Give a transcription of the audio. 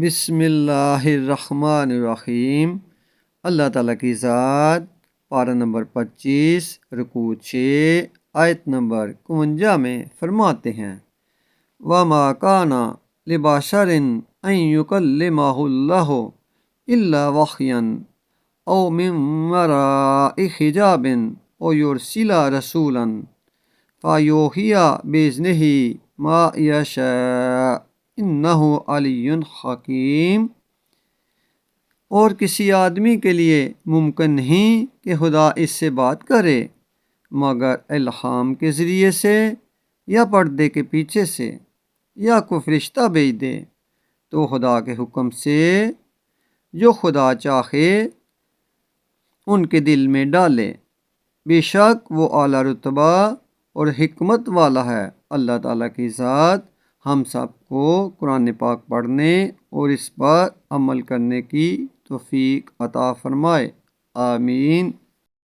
بسم اللہ الرحمن الرحیم۔ اللہ تعالیٰ کی ذات، پارہ نمبر 25 رکوع 6 آیت نمبر 51 میں فرماتے ہیں وَمَا كَانَ لِبَشَرٍ أَن يُكَلِّمَهُ اللَّهُ إِلَّا وَحْيًا أَوْ مِن وَرَاءِ حِجَابٍ أَوْ يُرْسِلَ رَسُولًا فَيُوحِيَ بِإِذْنِهِ مَا يَشَاءُ إِنَّهُ عَلِيٌّ حَکیم۔ اور کسی آدمی کے لیے ممکن نہیں کہ خدا اس سے بات کرے مگر الہام کے ذریعے سے یا پردے کے پیچھے سے یا کوئی فرشتہ بھیج دے تو خدا کے حکم سے جو خدا چاہے ان کے دل میں ڈالے۔ بے شک وہ اعلیٰ رتبہ اور حکمت والا ہے۔ اللہ تعالیٰ کی ذات ہم سب کو قرآن پاک پڑھنے اور اس پر عمل کرنے کی توفیق عطا فرمائے، آمین۔